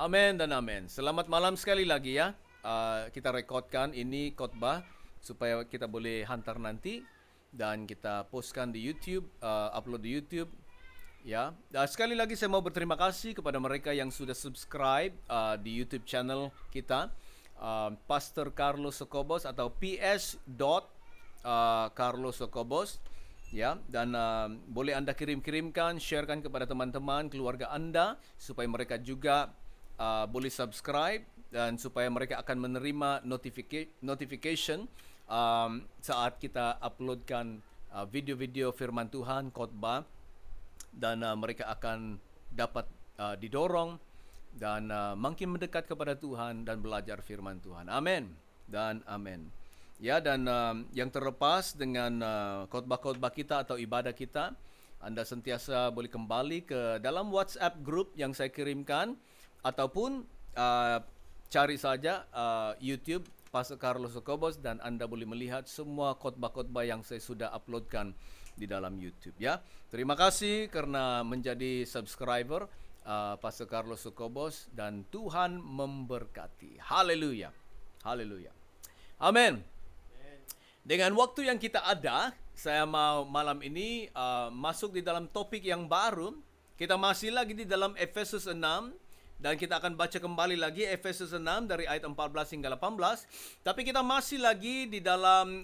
Amin dan amin. Selamat malam sekali lagi ya. Kita rekodkan ini khotbah supaya kita boleh hantar nanti dan kita postkan di YouTube, upload di YouTube. Ya, sekali lagi saya mau berterima kasih kepada mereka yang sudah subscribe di YouTube channel kita, Pastor Carlos Sokobos atau PS. Carlos Sokobos. Ya, dan boleh Anda kirimkan, sharekan kepada teman-teman, keluarga Anda supaya mereka juga boleh subscribe dan supaya mereka akan menerima notification saat kita uploadkan video-video firman Tuhan, khotbah, dan mereka akan dapat didorong dan makin mendekat kepada Tuhan dan belajar firman Tuhan. Amin dan amin. Ya, dan yang terlepas dengan khotbah-khotbah kita atau ibadah kita, Anda sentiasa boleh kembali ke dalam WhatsApp group yang saya kirimkan ataupun cari saja YouTube Pastor Carlos Sokobos dan Anda boleh melihat semua khotbah-khotbah yang saya sudah uploadkan di dalam YouTube ya. Terima kasih karena menjadi subscriber Pastor Carlos Sokobos dan Tuhan memberkati. Haleluya. Haleluya. Amin. Dengan waktu yang kita ada, saya mau malam ini masuk di dalam topik yang baru. Kita masih lagi di dalam Efesus 6 dan kita akan baca kembali lagi Efesus 6 dari ayat 14 hingga 18. Tapi kita masih lagi di dalam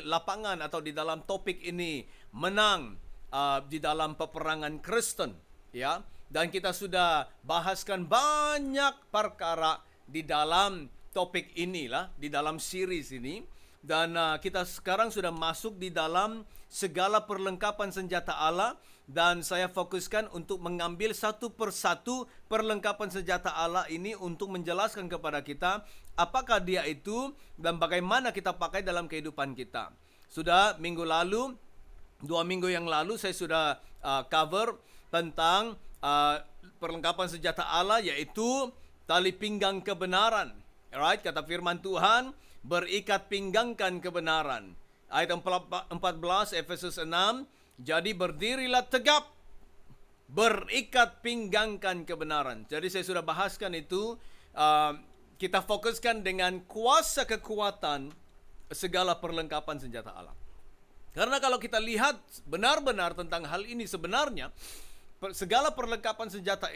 lapangan atau di dalam topik ini, menang di dalam peperangan Kristen, ya. Dan kita sudah bahaskan banyak perkara di dalam topik inilah, di dalam series ini. Dan kita sekarang sudah masuk di dalam segala perlengkapan senjata Allah. Dan saya fokuskan untuk mengambil satu persatu perlengkapan senjata Allah ini untuk menjelaskan kepada kita apakah dia itu dan bagaimana kita pakai dalam kehidupan kita. Sudah minggu lalu, 2 minggu yang lalu saya sudah cover tentang perlengkapan senjata Allah, yaitu tali pinggang kebenaran. Alright, kata firman Tuhan, berikat pinggangkan kebenaran. Ayat 14 Efesus 6, jadi berdirilah tegap, berikat pinggangkan kebenaran. Jadi saya sudah bahaskan itu, kita fokuskan dengan kuasa kekuatan segala perlengkapan senjata Allah. Karena kalau kita lihat benar-benar tentang hal ini, sebenarnya segala perlengkapan senjata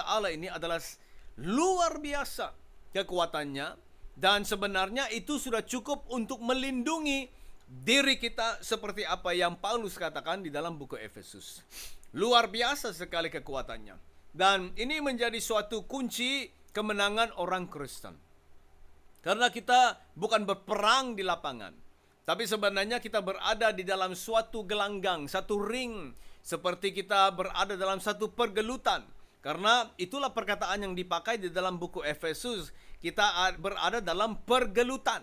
Allah ini adalah luar biasa kekuatannya. Dan sebenarnya itu sudah cukup untuk melindungi diri kita seperti apa yang Paulus katakan di dalam buku Efesus. Luar biasa sekali kekuatannya. Dan ini menjadi suatu kunci kemenangan orang Kristen. Karena kita bukan berperang di lapangan, tapi sebenarnya kita berada di dalam suatu gelanggang, satu ring. Seperti kita berada dalam satu pergelutan. Karena itulah perkataan yang dipakai di dalam buku Efesus. Kita berada dalam pergelutan.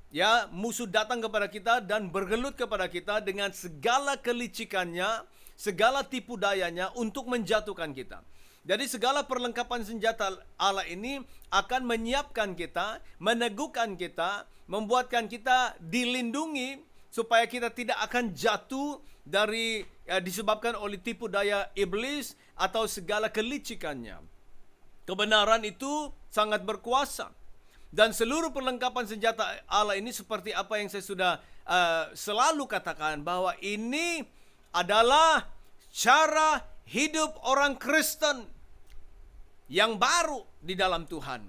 Ya, musuh datang kepada kita dan bergelut kepada kita dengan segala kelicikannya, segala tipu dayanya untuk menjatuhkan kita. Jadi segala perlengkapan senjata Allah ini akan menyiapkan kita, meneguhkan kita, membuatkan kita dilindungi supaya kita tidak akan jatuh dari disebabkan oleh tipu daya iblis atau segala kelicikannya. Kebenaran itu sangat berkuasa. Dan seluruh perlengkapan senjata Allah ini seperti apa yang saya sudah selalu katakan, bahwa ini adalah cara hidup orang Kristen yang baru di dalam Tuhan.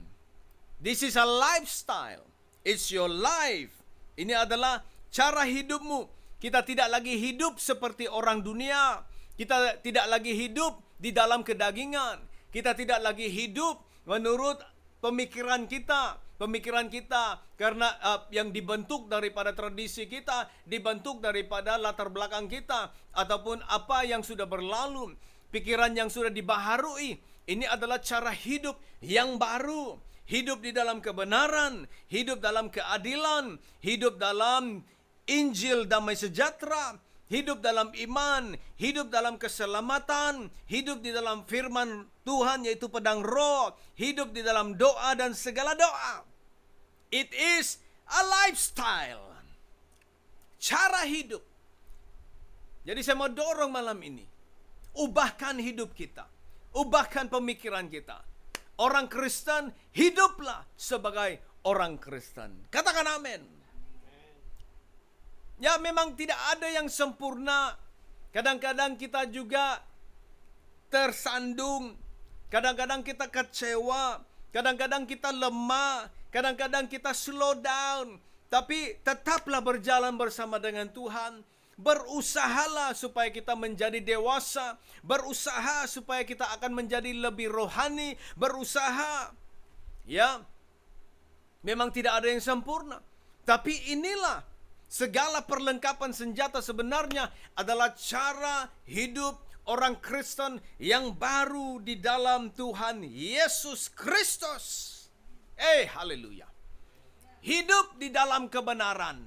This is a lifestyle. It's your life. Ini adalah cara hidupmu. Kita tidak lagi hidup seperti orang dunia. Kita tidak lagi hidup di dalam kedagingan. Kita tidak lagi hidup menurut pemikiran kita. Pemikiran kita karena yang dibentuk daripada tradisi kita, dibentuk daripada latar belakang kita, ataupun apa yang sudah berlalu, pikiran yang sudah dibaharui. Ini adalah cara hidup yang baru. Hidup di dalam kebenaran, hidup dalam keadilan, hidup dalam Injil damai sejahtera, hidup dalam iman, hidup dalam keselamatan, hidup di dalam firman Tuhan yaitu pedang roh, hidup di dalam doa dan segala doa. It is a lifestyle. Cara hidup. Jadi saya mau dorong malam ini, ubahkan hidup kita. ubahkan pemikiran kita. Orang Kristen, hiduplah sebagai orang Kristen. Katakan amin. Ya, memang tidak ada yang sempurna. Kadang-kadang kita juga tersandung. Kadang-kadang kita kecewa. Kadang-kadang kita lemah. Kadang-kadang kita slow down. Tapi tetaplah berjalan bersama dengan Tuhan. Berusahalah supaya kita menjadi dewasa. Berusaha supaya kita akan menjadi lebih rohani. Berusaha. Ya, memang tidak ada yang sempurna. Tapi inilah segala perlengkapan senjata sebenarnya adalah cara hidup orang Kristen yang baru di dalam Tuhan Yesus Kristus. Haleluya. Hidup di dalam kebenaran.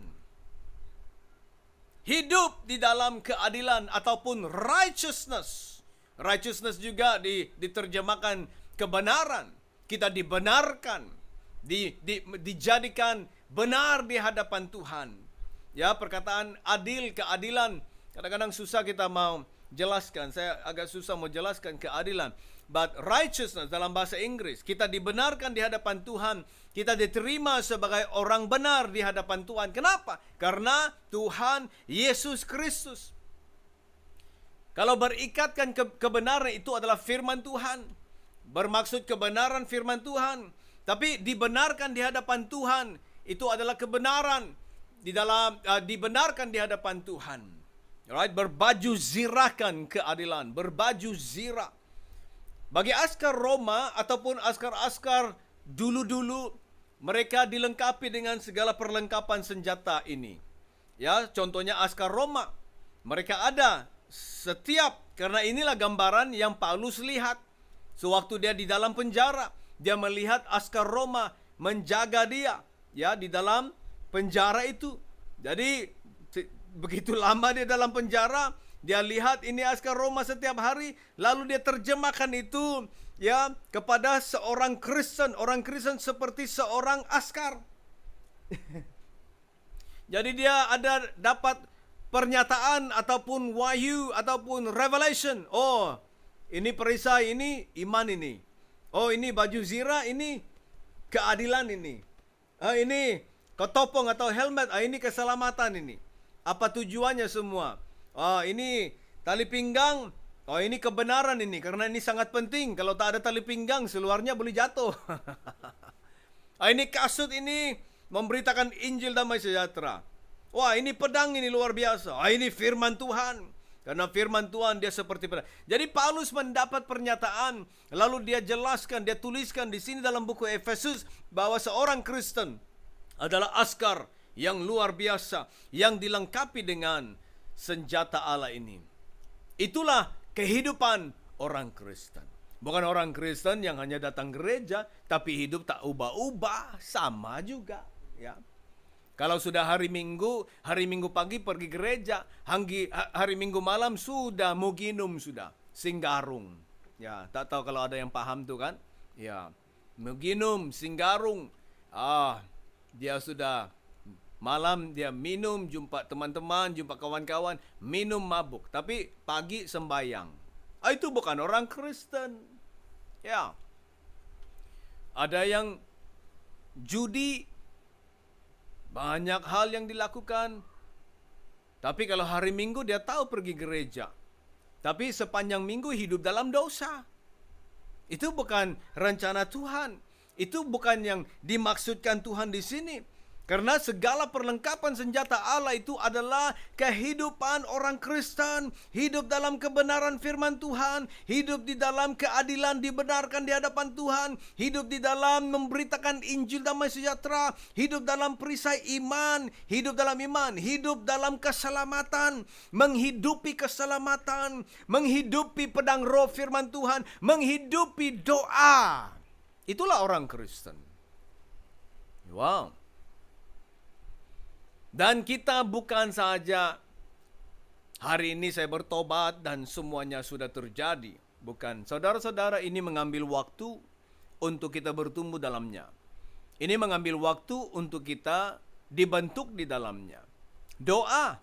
Hidup di dalam keadilan ataupun righteousness. Righteousness juga diterjemahkan kebenaran. Kita dibenarkan. Dijadikan benar di hadapan Tuhan. Ya, perkataan adil, keadilan, kadang-kadang susah kita mau jelaskan. Saya agak susah mau jelaskan keadilan. But righteousness dalam bahasa Inggris, kita dibenarkan di hadapan Tuhan. Kita diterima sebagai orang benar di hadapan Tuhan. Kenapa? Karena Tuhan Yesus Kristus. Kalau berikatkan kebenaran itu adalah firman Tuhan. Bermaksud kebenaran firman Tuhan. Tapi dibenarkan di hadapan Tuhan, itu adalah kebenaran. Dibenarkan di hadapan Tuhan. Alright, berbaju zirahkan keadilan, berbaju zirah. Bagi askar Roma ataupun askar-askar dulu-dulu, mereka dilengkapi dengan segala perlengkapan senjata ini. Ya, contohnya askar Roma. Mereka ada setiap, karena inilah gambaran yang Paulus lihat. Sewaktu dia di dalam penjara, dia melihat askar Roma menjaga dia, ya, di dalam penjara itu. Jadi begitu lama dia dalam penjara, dia lihat ini askar Roma setiap hari, lalu dia terjemahkan itu, ya, kepada seorang Kristen. Orang Kristen seperti seorang askar. Jadi dia ada dapat pernyataan ataupun wahyu ataupun revelation. Oh, ini perisai, ini iman ini. Oh, ini baju zirah, ini keadilan ini. Ini ketopong atau helmet, ini keselamatan ini. Apa tujuannya semua? Ini tali pinggang. Ini kebenaran ini, karena ini sangat penting. Kalau tak ada tali pinggang, seluarnya boleh jatuh. Ini kasut ini memberitakan Injil damai sejahtera. Wah, ini pedang ini luar biasa. Ini firman Tuhan. Karena firman Tuhan dia seperti pedang. Jadi Paulus mendapat pernyataan, lalu dia jelaskan, dia tuliskan di sini dalam buku Efesus bahwa seorang Kristen adalah askar yang luar biasa, yang dilengkapi dengan senjata Allah ini. Itulah kehidupan orang Kristen. Bukan orang Kristen yang hanya datang gereja, tapi hidup tak ubah-ubah, sama juga. Ya. Kalau sudah hari Minggu pagi pergi gereja, hari Minggu malam sudah muginum sudah, singgarung. Ya, tak tahu kalau ada yang paham tuh kan? Ya, muginum, singgarung. Dia sudah malam dia minum, jumpa teman-teman, jumpa kawan-kawan, minum mabuk. Tapi pagi sembayang. Itu bukan orang Kristen. Ya. Ada yang judi, banyak hal yang dilakukan. Tapi kalau hari Minggu dia tahu pergi gereja. Tapi sepanjang minggu hidup dalam dosa. Itu bukan rencana Tuhan. Itu bukan yang dimaksudkan Tuhan di sini. Karena segala perlengkapan senjata Allah itu adalah kehidupan orang Kristen. Hidup dalam kebenaran firman Tuhan. Hidup di dalam keadilan, dibenarkan di hadapan Tuhan. Hidup di dalam memberitakan Injil damai sejahtera. Hidup dalam perisai iman. Hidup dalam iman. Hidup dalam keselamatan. Menghidupi keselamatan. Menghidupi pedang roh firman Tuhan. Menghidupi doa. Itulah orang Kristen. Wow. Dan kita bukan saja hari ini saya bertobat dan semuanya sudah terjadi. Bukan. Saudara-saudara, ini mengambil waktu untuk kita bertumbuh dalamnya. Ini mengambil waktu untuk kita dibentuk di dalamnya. Doa.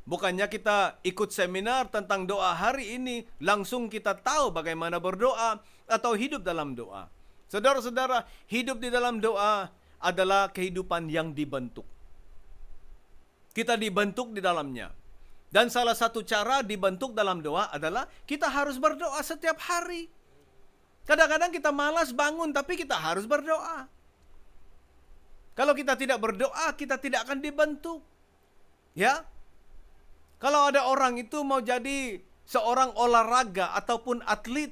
Bukannya kita ikut seminar tentang doa hari ini, langsung kita tahu bagaimana berdoa atau hidup dalam doa. Saudara-saudara, hidup di dalam doa adalah kehidupan yang dibentuk. Kita dibentuk di dalamnya. Dan salah satu cara dibentuk dalam doa adalah kita harus berdoa setiap hari. Kadang-kadang kita malas bangun, tapi kita harus berdoa. Kalau kita tidak berdoa, kita tidak akan dibentuk. Ya? Kalau ada orang itu mau jadi seorang olahraga ataupun atlet,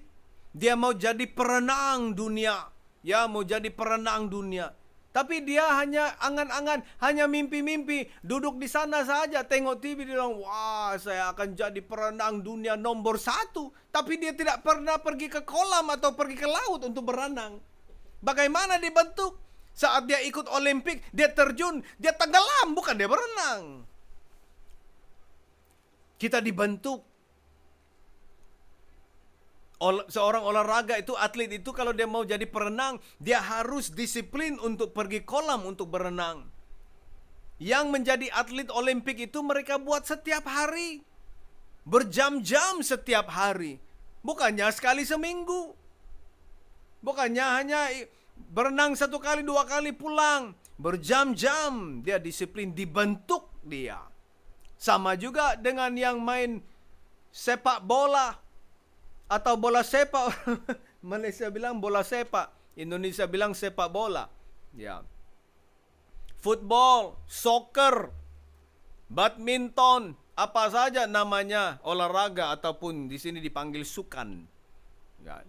dia mau jadi perenang dunia, ya mau jadi perenang dunia. Tapi dia hanya angan-angan, hanya mimpi-mimpi, duduk di sana saja, tengok TV, dia bilang, wah saya akan jadi perenang dunia nomor 1. Tapi dia tidak pernah pergi ke kolam atau pergi ke laut untuk berenang. Bagaimana dibentuk? Saat dia ikut Olimpik, dia terjun, dia tenggelam, bukan dia berenang. Kita dibentuk. Seorang olahraga itu, atlet itu kalau dia mau jadi perenang, dia harus disiplin untuk pergi kolam untuk berenang. Yang menjadi atlet Olimpik itu mereka buat setiap hari. Berjam-jam setiap hari. Bukannya sekali seminggu. Bukannya hanya berenang 1 kali, 2 kali pulang. Berjam-jam dia disiplin, dibentuk dia. Sama juga dengan yang main sepak bola atau bola sepak. Malaysia bilang bola sepak, Indonesia bilang sepak bola. Ya. Football, soccer, badminton, apa saja namanya olahraga ataupun di sini dipanggil sukan. Ya.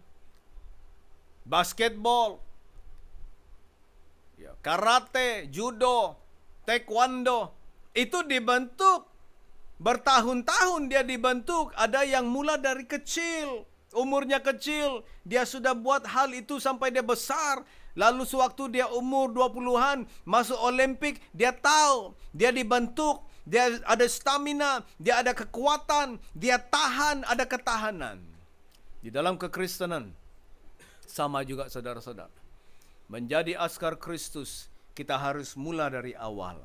Basketball, ya, karate, judo, taekwondo, itu dibentuk. Bertahun-tahun dia dibentuk. Ada yang mula dari kecil, umurnya kecil, dia sudah buat hal itu sampai dia besar. Lalu sewaktu dia umur 20-an, masuk Olimpik, dia tahu, dia dibentuk, dia ada stamina, dia ada kekuatan, dia tahan, ada ketahanan. Di dalam kekristenan, sama juga saudara-saudara. Menjadi askar Kristus, kita harus mula dari awal.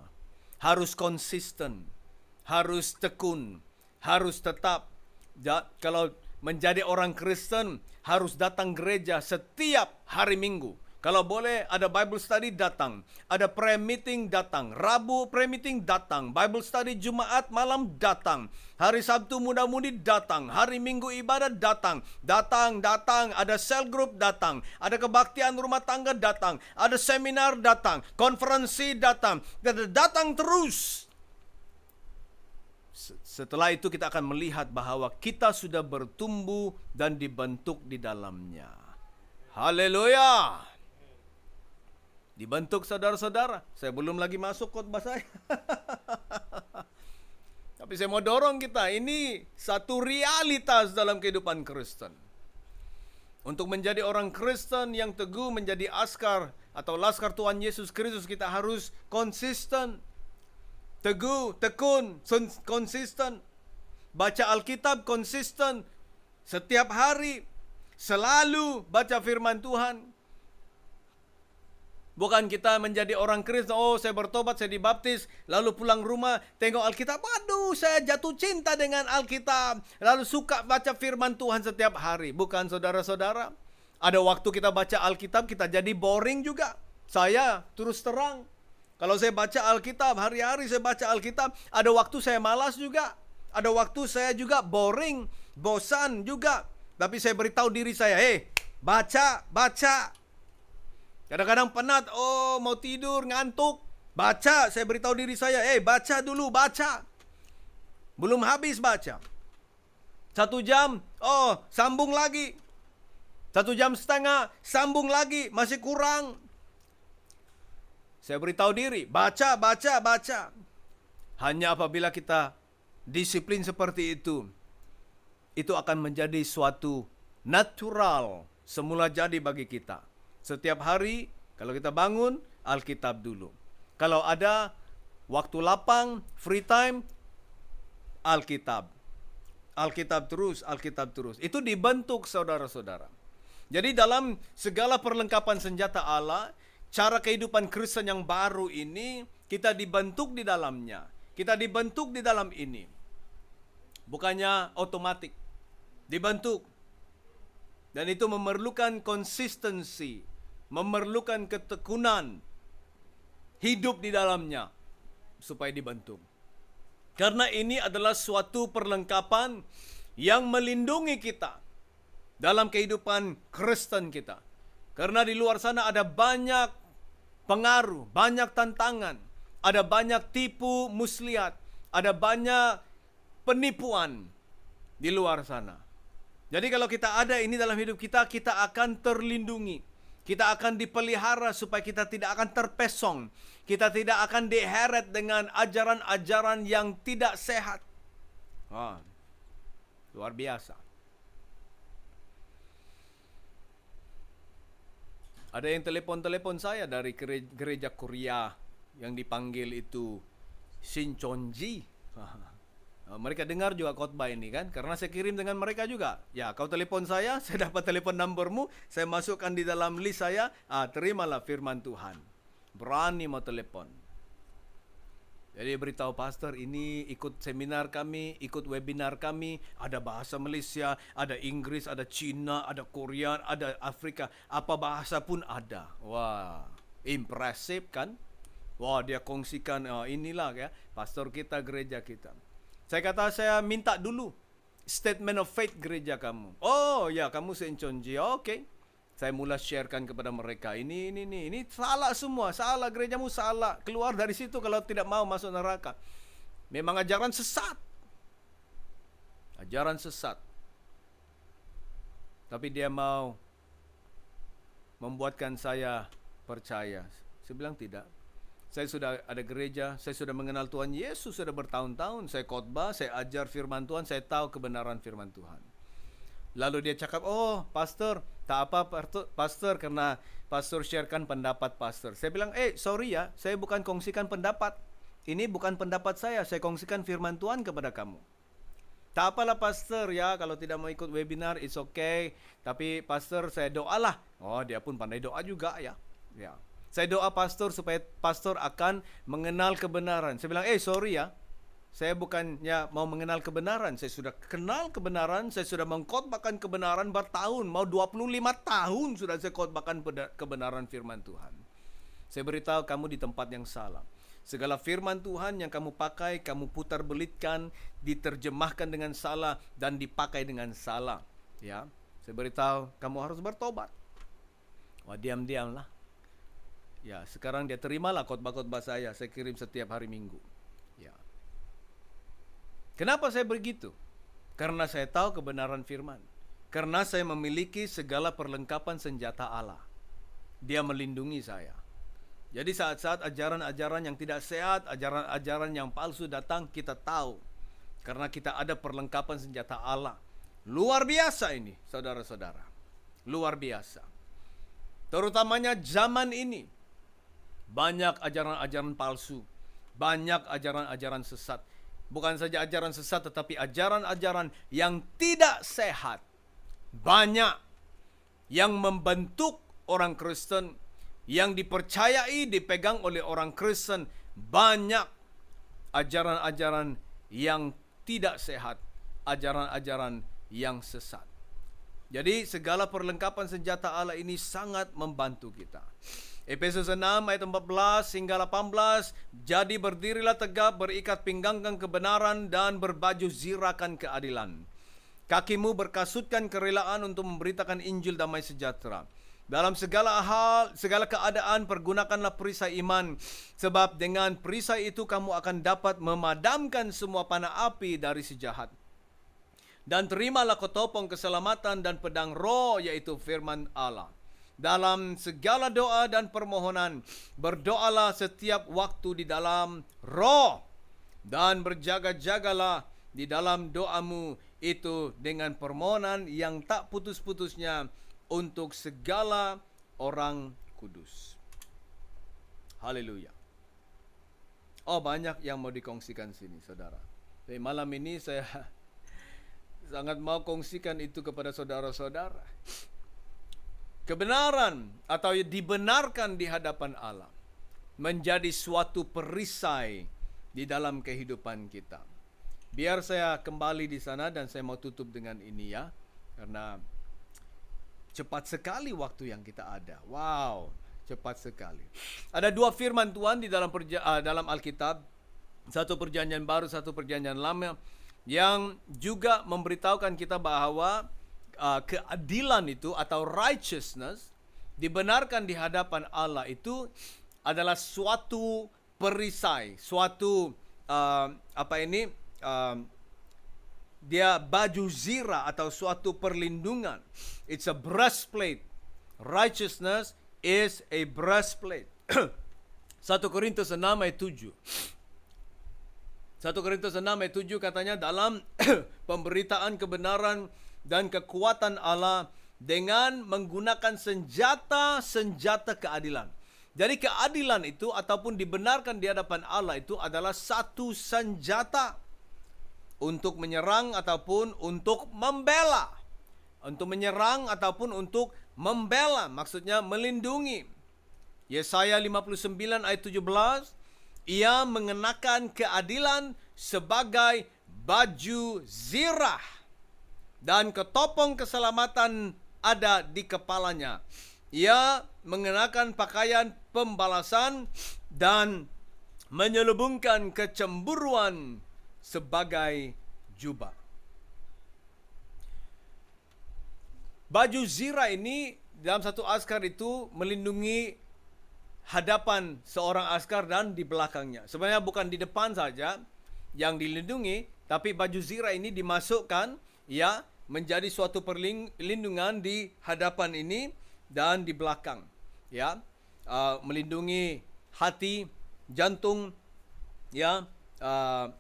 Harus konsisten. Harus tekun, harus tetap. Kalau menjadi orang Kristen, harus datang gereja setiap hari Minggu. Kalau boleh ada Bible study, datang. Ada prayer meeting, datang. Rabu prayer meeting, datang. Bible study Jumat malam, datang. Hari Sabtu muda-mudi, datang. Hari Minggu ibadah, datang. Datang. Ada cell group, datang. Ada kebaktian rumah tangga, datang. Ada seminar, datang. Konferensi, datang. Datang terus. Setelah itu kita akan melihat bahwa kita sudah bertumbuh dan dibentuk di dalamnya. Haleluya. Dibentuk saudara-saudara. Saya belum lagi masuk khotbah saya. Tapi saya mau dorong kita. Ini satu realitas dalam kehidupan Kristen. Untuk menjadi orang Kristen yang teguh, menjadi askar atau laskar Tuhan Yesus Kristus, kita harus konsisten. Teguh, tekun, konsisten. Baca Alkitab konsisten. Setiap hari. Selalu baca firman Tuhan. Bukan kita menjadi orang Kristen, oh saya bertobat, saya dibaptis, lalu pulang rumah, tengok Alkitab, waduh saya jatuh cinta dengan Alkitab. Lalu suka baca firman Tuhan setiap hari. Bukan saudara-saudara. Ada waktu kita baca Alkitab, kita jadi boring juga. Saya terus terang. Kalau saya baca Alkitab, hari-hari saya baca Alkitab, ada waktu saya malas juga. Ada waktu saya juga boring, bosan juga. Tapi saya beritahu diri saya, baca. Kadang-kadang penat, mau tidur, ngantuk. Baca, saya beritahu diri saya, baca dulu, baca. Belum habis baca. 1 jam, sambung lagi. 1 jam setengah, sambung lagi, masih kurang. Saya beritahu diri, baca. Hanya apabila kita disiplin seperti itu akan menjadi suatu natural, semula jadi bagi kita. Setiap hari, kalau kita bangun, Alkitab dulu. Kalau ada waktu lapang, free time, Alkitab. Alkitab terus. Itu dibentuk saudara-saudara. Jadi dalam segala perlengkapan senjata Allah, cara kehidupan Kristen yang baru ini, kita dibentuk di dalamnya. Kita dibentuk di dalam ini. Bukannya otomatik. Dibentuk. Dan itu memerlukan konsistensi, memerlukan ketekunan, hidup di dalamnya supaya dibentuk. Karena ini adalah suatu perlengkapan yang melindungi kita dalam kehidupan Kristen kita. Karena di luar sana ada banyak pengaruh, banyak tantangan, ada banyak tipu muslihat, ada banyak penipuan di luar sana. Jadi kalau kita ada ini dalam hidup kita, kita akan terlindungi. Kita akan dipelihara supaya kita tidak akan terpesong. Kita tidak akan diheret dengan ajaran-ajaran yang tidak sehat. Luar biasa. Ada yang telepon saya dari gereja Korea yang dipanggil itu Shincheonji. Mereka dengar juga khotbah ini kan, karena saya kirim dengan mereka juga. Ya, kau telepon saya dapat telepon nomormu, saya masukkan di dalam list saya, terimalah firman Tuhan. Berani mau telepon. Jadi beritahu pastor, ini ikut seminar kami, ikut webinar kami, ada bahasa Malaysia, ada Inggris, ada Cina, ada Korea, ada Afrika, apa bahasa pun ada. Wah, impresif kan? Wah, dia kongsikan, inilah ya, pastor kita, gereja kita. Saya minta dulu statement of faith gereja kamu. Oh ya, kamu Shincheonji. Oke. Saya mulai sharekan kepada mereka. Ini salah semua. Salah, gerejamu salah. Keluar dari situ kalau tidak mau masuk neraka. Memang ajaran sesat. Ajaran sesat. Tapi dia mau membuatkan saya percaya. Saya bilang tidak. Saya sudah ada gereja, saya sudah mengenal Tuhan Yesus sudah bertahun-tahun. Saya khotbah, saya ajar firman Tuhan, saya tahu kebenaran firman Tuhan. Lalu dia cakap, oh pastor, tak apa pastor, karena pastor sharekan pendapat pastor. Saya bilang, sorry ya, saya bukan kongsikan pendapat. Ini bukan pendapat saya kongsikan firman Tuhan kepada kamu. Tak apalah pastor ya, kalau tidak mau ikut webinar, it's okay. Tapi pastor, saya doalah. Oh, dia pun pandai doa juga ya. Ya. Saya doa pastor supaya pastor akan mengenal kebenaran. Saya bilang, sorry ya. Saya bukannya mau mengenal kebenaran. Saya sudah kenal kebenaran. Saya sudah mengkhotbahkan kebenaran bertahun. Mau 25 tahun sudah saya khotbahkan kebenaran firman Tuhan. Saya beritahu kamu di tempat yang salah. Segala firman Tuhan yang kamu pakai, kamu putar belitkan, diterjemahkan dengan salah dan dipakai dengan salah. Ya, saya beritahu kamu harus bertobat. Wah, diam-diamlah. Ya, sekarang dia terimalah khotbah-khotbah saya kirim setiap hari Minggu. Ya. Kenapa saya begitu? Karena saya tahu kebenaran firman. Karena saya memiliki segala perlengkapan senjata Allah. Dia melindungi saya. Jadi saat-saat ajaran-ajaran yang tidak sehat, ajaran-ajaran yang palsu datang, kita tahu. Karena kita ada perlengkapan senjata Allah. Luar biasa ini, saudara-saudara. Luar biasa. Terutamanya zaman ini. Banyak ajaran-ajaran palsu, banyak ajaran-ajaran sesat. Bukan saja ajaran sesat, tetapi ajaran-ajaran yang tidak sehat. Banyak yang membentuk orang Kristen, yang dipercayai, dipegang oleh orang Kristen. Banyak ajaran-ajaran yang tidak sehat, ajaran-ajaran yang sesat. Jadi segala perlengkapan senjata Allah ini sangat membantu kita. Efesus 6 ayat 14 hingga 18, jadi berdirilah tegap, berikat pinggangkan kebenaran dan berbaju zirakan keadilan. Kakimu berkasutkan kerelaan untuk memberitakan Injil damai sejahtera. Dalam segala hal, segala keadaan pergunakanlah perisai iman, sebab dengan perisai itu kamu akan dapat memadamkan semua panah api dari si jahat. Dan terimalah ketopong keselamatan dan pedang roh, yaitu firman Allah. Dalam segala doa dan permohonan, berdoalah setiap waktu di dalam roh, dan berjaga-jagalah di dalam doamu itu dengan permohonan yang tak putus-putusnya untuk segala orang kudus. Haleluya. Oh, banyak yang mau dikongsikan sini, saudara. Tapi malam ini saya sangat mau kongsikan itu kepada saudara-saudara. Kebenaran atau dibenarkan di hadapan Allah menjadi suatu perisai di dalam kehidupan kita. Biar saya kembali di sana dan saya mau tutup dengan ini ya. Karena cepat sekali waktu yang kita ada. Wow, cepat sekali. Ada dua firman Tuhan di dalam Alkitab. Satu perjanjian baru, satu perjanjian lama. Yang juga memberitahukan kita bahwa keadilan itu atau righteousness dibenarkan di hadapan Allah itu adalah suatu perisai, suatu dia baju zirah atau suatu perlindungan. It's a breastplate. Righteousness is a breastplate. 1 Korintus 6 ayat 7. 1 Korintus 6 ayat 7 katanya dalam pemberitaan kebenaran dan kekuatan Allah dengan menggunakan senjata keadilan. Jadi keadilan itu ataupun dibenarkan di hadapan Allah itu adalah satu senjata untuk menyerang ataupun untuk membela. Untuk menyerang ataupun untuk membela, maksudnya melindungi. Yesaya 59 ayat 17, ia mengenakan keadilan sebagai baju zirah dan ketopong keselamatan ada di kepalanya. Ia mengenakan pakaian pembalasan dan menyelubungkan kecemburuan sebagai jubah. Baju zirah ini dalam satu askar itu melindungi hadapan seorang askar dan di belakangnya. Sebenarnya bukan di depan saja yang dilindungi, tapi baju zirah ini dimasukkan ya menjadi suatu perlindungan di hadapan ini dan di belakang. Ya, melindungi hati, jantung, ya,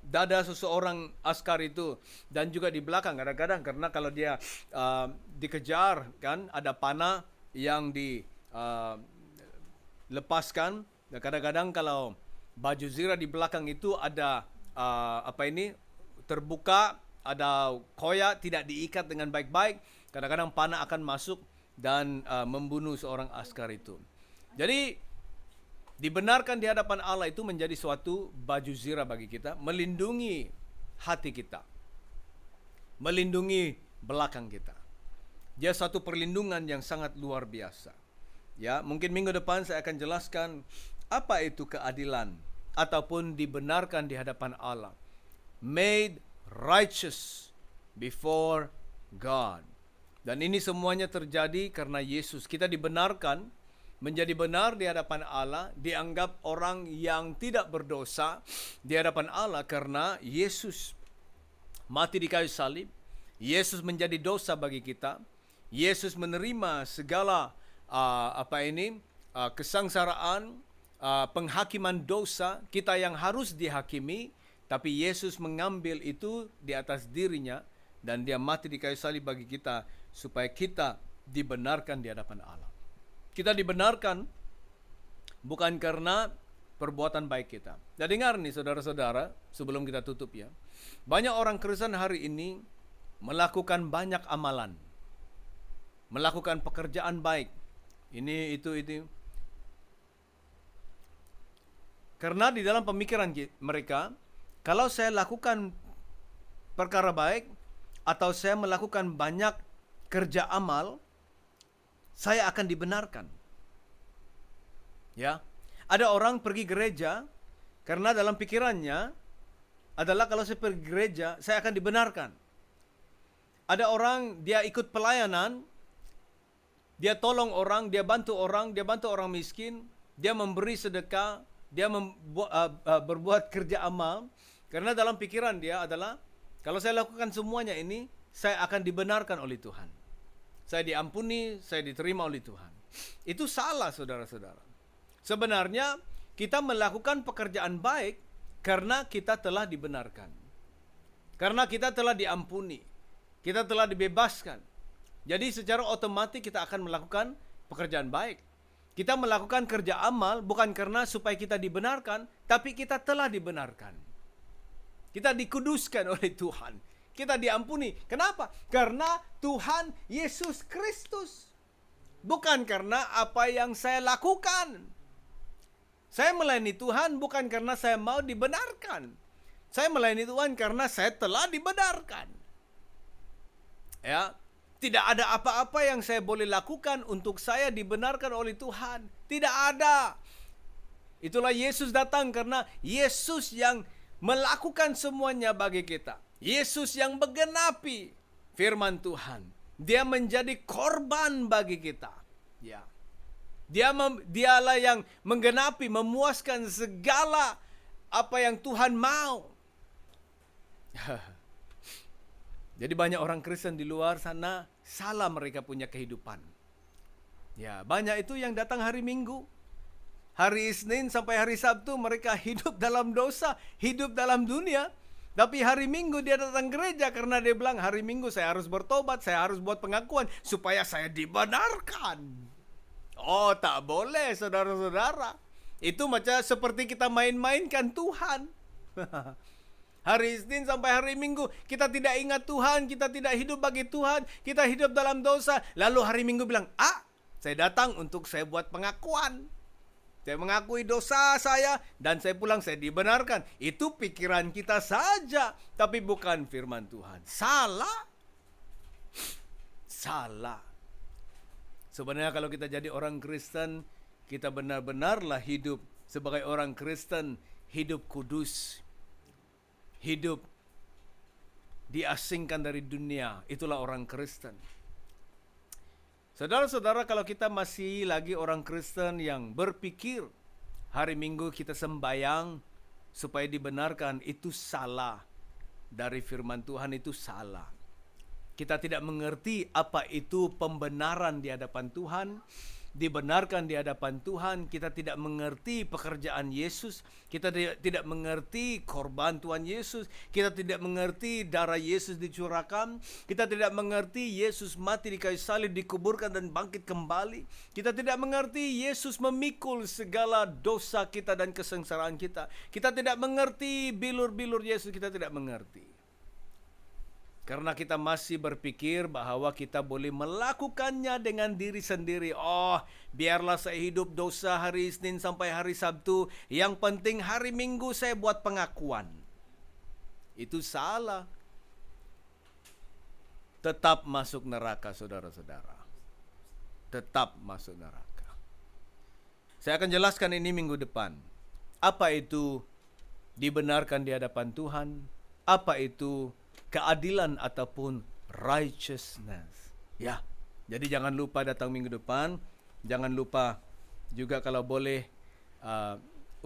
dada seseorang askar itu dan juga di belakang kadang-kadang karena kalau dia dikejar kan ada panah yang dilepaskan dan kadang-kadang kalau baju zirah di belakang itu ada terbuka, ada koyak tidak diikat dengan baik-baik, kadang-kadang panah akan masuk dan membunuh seorang askar itu. Jadi dibenarkan di hadapan Allah itu menjadi suatu baju zirah bagi kita, melindungi hati kita, melindungi belakang kita. Dia satu perlindungan yang sangat luar biasa. Ya, mungkin minggu depan saya akan jelaskan apa itu keadilan ataupun dibenarkan di hadapan Allah. Made righteous before God. Dan ini semuanya terjadi karena Yesus. Kita dibenarkan menjadi benar di hadapan Allah, dianggap orang yang tidak berdosa di hadapan Allah karena Yesus mati di kayu salib. Yesus menjadi dosa bagi kita. Yesus menerima segala kesengsaraan, penghakiman dosa kita yang harus dihakimi, tapi Yesus mengambil itu di atas dirinya dan dia mati di kayu salib bagi kita supaya kita dibenarkan di hadapan Allah. Kita dibenarkan bukan karena perbuatan baik kita. Dan dengar nih saudara-saudara, sebelum kita tutup ya. Banyak orang Kristen hari ini melakukan banyak amalan. Melakukan pekerjaan baik. Ini, itu. Karena di dalam pemikiran mereka, kalau saya lakukan perkara baik, atau saya melakukan banyak kerja amal, saya akan dibenarkan. Ya, ada orang pergi gereja karena dalam pikirannya adalah kalau saya pergi gereja, saya akan dibenarkan. Ada orang dia ikut pelayanan, dia tolong orang, dia bantu orang miskin, dia memberi sedekah, dia berbuat kerja amal karena dalam pikiran dia adalah kalau saya lakukan semuanya ini, saya akan dibenarkan oleh Tuhan. Saya diampuni, saya diterima oleh Tuhan. Itu salah saudara-saudara. Sebenarnya kita melakukan pekerjaan baik karena kita telah dibenarkan. Karena kita telah diampuni. Kita telah dibebaskan. Jadi secara otomatis kita akan melakukan pekerjaan baik. Kita melakukan kerja amal bukan karena supaya kita dibenarkan, tapi kita telah dibenarkan. Kita dikuduskan oleh Tuhan. Kita diampuni. Kenapa? Karena Tuhan Yesus Kristus. Bukan karena apa yang saya lakukan. Saya melayani Tuhan bukan karena saya mau dibenarkan. Saya melayani Tuhan karena saya telah dibenarkan. Ya, tidak ada apa-apa yang saya boleh lakukan untuk saya dibenarkan oleh Tuhan. Tidak ada. Itulah Yesus datang karena Yesus yang melakukan semuanya bagi kita. Yesus yang menggenapi firman Tuhan. Dia menjadi korban bagi kita. Ya. Dialah yang menggenapi, memuaskan segala apa yang Tuhan mau. Jadi banyak orang Kristen di luar sana salah mereka punya kehidupan. Ya, banyak itu yang datang hari Minggu. Hari Isnin sampai hari Sabtu mereka hidup dalam dosa, hidup dalam dunia. Tapi hari Minggu dia datang gereja karena dia bilang hari Minggu saya harus bertobat, saya harus buat pengakuan supaya saya dibenarkan. Oh, tak boleh saudara-saudara. Itu macam seperti kita main-mainkan Tuhan. Hari Isnin sampai hari Minggu kita tidak ingat Tuhan, kita tidak hidup bagi Tuhan, kita hidup dalam dosa. Lalu hari Minggu bilang, saya datang untuk saya buat pengakuan. Saya mengakui dosa saya dan saya pulang, saya dibenarkan. Itu pikiran kita saja, tapi bukan firman Tuhan. Salah. Salah. Sebenarnya kalau kita jadi orang Kristen, kita benar-benarlah hidup sebagai orang Kristen, hidup kudus. Hidup diasingkan dari dunia. Itulah orang Kristen. Saudara-saudara, kalau kita masih lagi orang Kristen yang berpikir hari Minggu kita sembahyang supaya dibenarkan, itu salah. Dari firman Tuhan itu salah. Kita tidak mengerti apa itu pembenaran di hadapan Tuhan, dibenarkan di hadapan Tuhan. Kita tidak mengerti pekerjaan Yesus, kita tidak mengerti korban Tuhan Yesus, kita tidak mengerti darah Yesus dicurahkan, kita tidak mengerti Yesus mati di kayu salib, dikuburkan dan bangkit kembali. Kita tidak mengerti Yesus memikul segala dosa kita dan kesengsaraan kita. Kita tidak mengerti bilur-bilur Yesus, kita tidak mengerti. Karena kita masih berpikir bahwa kita boleh melakukannya dengan diri sendiri. Oh, biarlah saya hidup dosa hari Isnin sampai hari Sabtu. Yang penting hari Minggu saya buat pengakuan. Itu salah. Tetap masuk neraka, saudara-saudara. Tetap masuk neraka. Saya akan jelaskan ini minggu depan. Apa itu dibenarkan di hadapan Tuhan? Apa itu keadilan ataupun righteousness. Ya, jadi jangan lupa datang minggu depan. Jangan lupa juga kalau boleh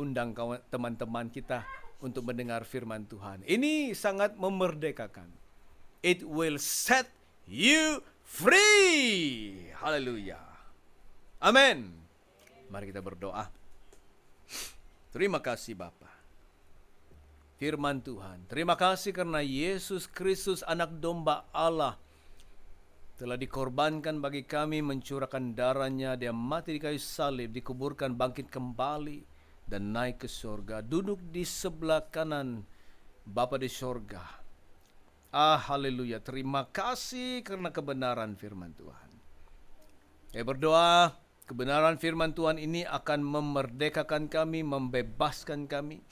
undang teman-teman kita untuk mendengar firman Tuhan. Ini sangat memerdekakan. It will set you free. Haleluya. Amin. Mari kita berdoa. Terima kasih Bapa. Firman Tuhan. Terima kasih karena Yesus Kristus anak domba Allah telah dikorbankan bagi kami, mencurahkan darahnya, dia mati di kayu salib, dikuburkan, bangkit kembali dan naik ke surga, duduk di sebelah kanan Bapa di surga. Haleluya. Terima kasih karena kebenaran firman Tuhan. Saya berdoa kebenaran firman Tuhan ini akan memerdekakan kami, membebaskan kami,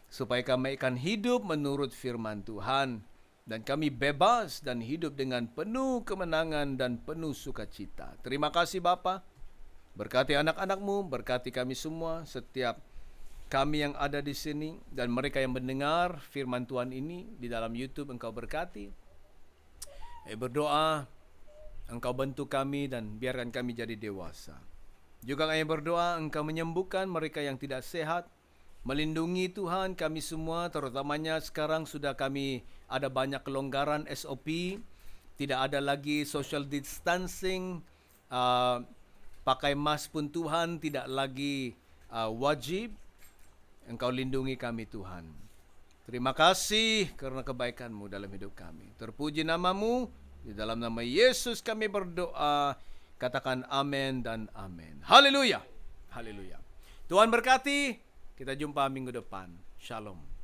supaya kami akan hidup menurut firman Tuhan. Dan kami bebas dan hidup dengan penuh kemenangan dan penuh sukacita. Terima kasih Bapa. Berkati anak-anak-Mu, berkati kami semua, setiap kami yang ada di sini, dan mereka yang mendengar firman Tuhan ini di dalam YouTube, Engkau berkati. Berdoa, Engkau bantu kami dan biarkan kami jadi dewasa. Juga kami berdoa, Engkau menyembuhkan mereka yang tidak sehat, melindungi Tuhan kami semua, terutamanya sekarang sudah kami ada banyak kelonggaran SOP, tidak ada lagi social distancing, pakai mask pun Tuhan tidak lagi wajib. Engkau lindungi kami Tuhan. Terima kasih karena kebaikan-Mu dalam hidup kami. Terpuji nama-Mu, di dalam nama Yesus kami berdoa. Katakan amin dan amin. Haleluya. Haleluya. Tuhan berkati. Kita jumpa minggu depan. Shalom.